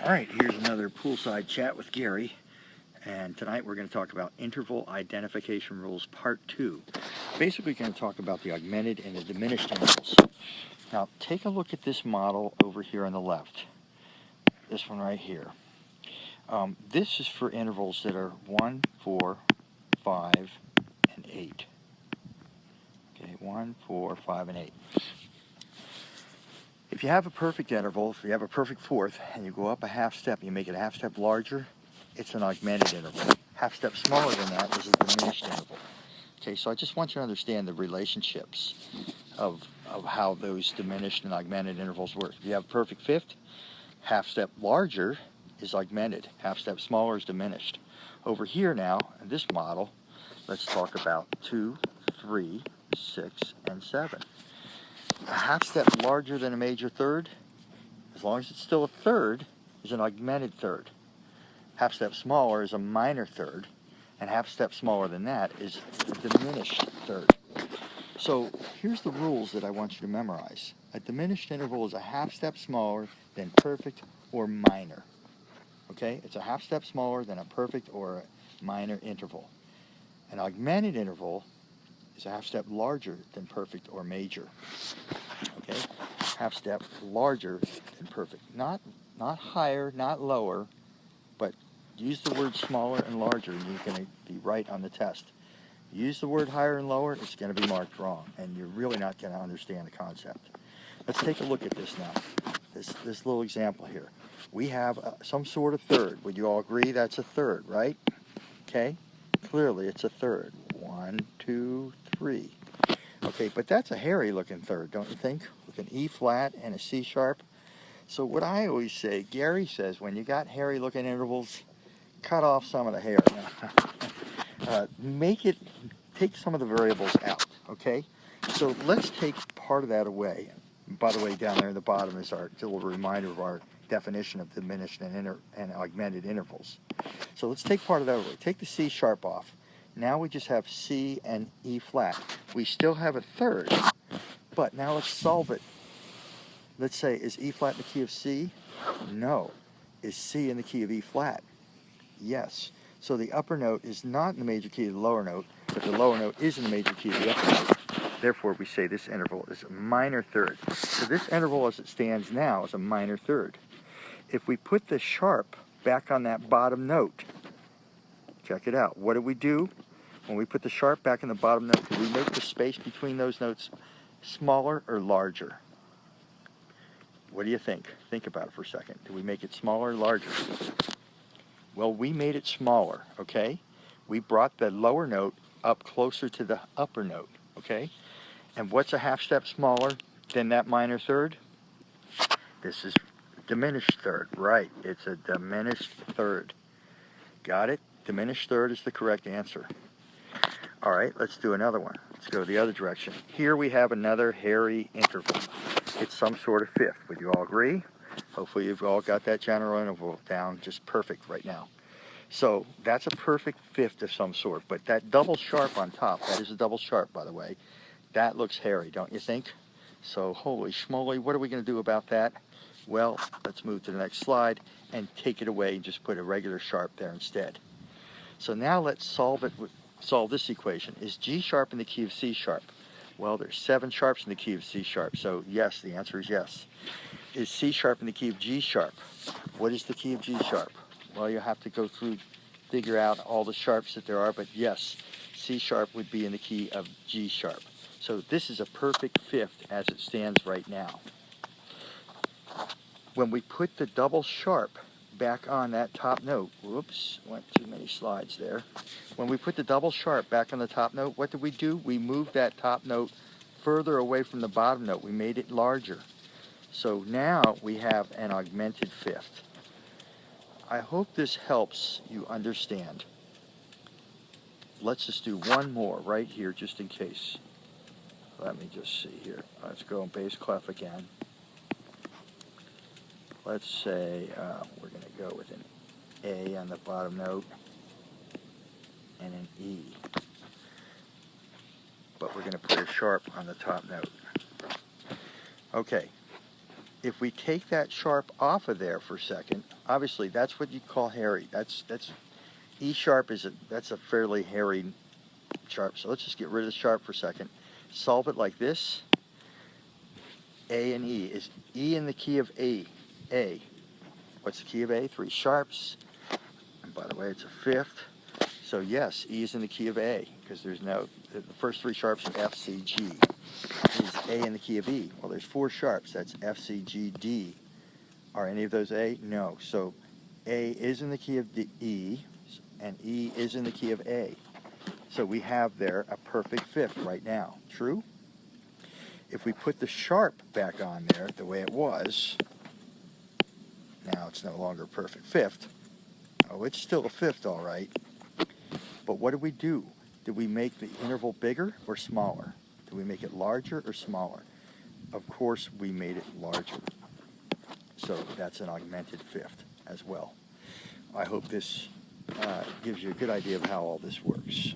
Alright, here's another poolside chat with Gary, and tonight we're going to talk about interval identification rules part 2. Basically going to talk about the augmented and the diminished intervals. Now take a look at this model over here on the left, this one right here. This is for intervals that are 1, 4, 5, and 8. Okay, 1, 4, 5, and 8. If you have a perfect interval, if you have a perfect fourth, and you go up a half step, you make it a half step larger, it's an augmented interval. Half step smaller than that is a diminished interval. Okay, so I just want you to understand the relationships of how those diminished and augmented intervals work. If you have a perfect fifth, half step larger is augmented, half step smaller is diminished. Over here now, in this model, let's talk about 2, 3, 6, and 7. A half step larger than a major third, as long as it's still a third, is an augmented third. Half step smaller is a minor third, and half step smaller than that is a diminished third. So here's the rules that I want you to memorize. A diminished interval is a half step smaller than perfect or minor. Okay? It's a half step smaller than a perfect or a minor interval. An augmented interval is a half step larger than perfect or major. Okay? Half step larger than perfect. Not higher, not lower, but use the word smaller and larger and you're going to be right on the test. Use the word higher and lower, it's going to be marked wrong, and you're really not going to understand the concept. Let's take a look at this now. This little example here. We have some sort of third. Would you all agree that's a third, right? Okay? Clearly it's a third. 1, 2, 3. Okay, but that's a hairy looking third, don't you think? With an E flat and a C sharp. So what I always say, Gary says, when you got hairy looking intervals, cut off some of the hair. Take some of the variables out, okay? So let's take part of that away. And by the way, down there in the bottom is our little reminder of our definition of diminished and augmented intervals. So let's take part of that away. Take the C sharp off. Now we just have C and E flat. We still have a third, but now let's solve it. Let's say, is E flat in the key of C? No. Is C in the key of E flat? Yes. So the upper note is not in the major key of the lower note, but the lower note is in the major key of the upper note. Therefore, we say this interval is a minor third. So this interval as it stands now is a minor third. If we put the sharp back on that bottom note, check it out. What do we do? When we put the sharp back in the bottom note, do we make the space between those notes smaller or larger? What do you think? Think about it for a second. Do we make it smaller or larger? Well, we made it smaller, okay? We brought the lower note up closer to the upper note, okay? And what's a half step smaller than that minor third? This is diminished third, right? It's a diminished third. Got it? Diminished third is the correct answer. All right, let's do another one. Let's go the other direction. Here we have another hairy interval. It's some sort of fifth. Would you all agree? Hopefully you've all got that general interval down just perfect right now. So that's a perfect fifth of some sort. But that double sharp on top, that is a double sharp, by the way, that looks hairy, don't you think? So holy schmoly, what are we going to do about that? Well, let's move to the next slide and take it away and just put a regular sharp there instead. So now let's solve this equation. Is G sharp in the key of C sharp? Well, there's 7 sharps in the key of C sharp, so yes, the answer is yes. Is C sharp in the key of G sharp? What is the key of G sharp? Well, you have to go through, figure out all the sharps that there are, but yes, C sharp would be in the key of G sharp. So this is a perfect fifth as it stands right now. When we put the double sharp back on that top note, whoops, went too many slides there. When we put the double sharp back on the top note, what did we do? We moved that top note further away from the bottom note. We made it larger. So now we have an augmented fifth. I hope this helps you understand. Let's just do one more right here just in case. Let me just see here. Let's go in bass clef again. Let's say we're going to go with an A on the bottom note and an E. But we're going to put a sharp on the top note. Okay. if we take that sharp off of there for a second, obviously that's what you call hairy. That's E sharp that's a fairly hairy sharp. So let's just get rid of the sharp for a second. Solve it like this. A and E. Is E in the key of A? A. What's the key of A? 3 sharps. And by the way, it's a fifth. So yes, E is in the key of A, because there's no, the first 3 sharps are F, C, G. Is A in the key of E? Well, there's 4 sharps. That's F, C, G, D. Are any of those A? No. So A is in the key of E, and E is in the key of A. So we have there a perfect fifth right now. True? If we put the sharp back on there the way it was, now it's no longer a perfect fifth. Oh, it's still a fifth, all right. But what did we do? Did we make the interval bigger or smaller? Did we make it larger or smaller? Of course, we made it larger. So that's an augmented fifth as well. I hope this gives you a good idea of how all this works.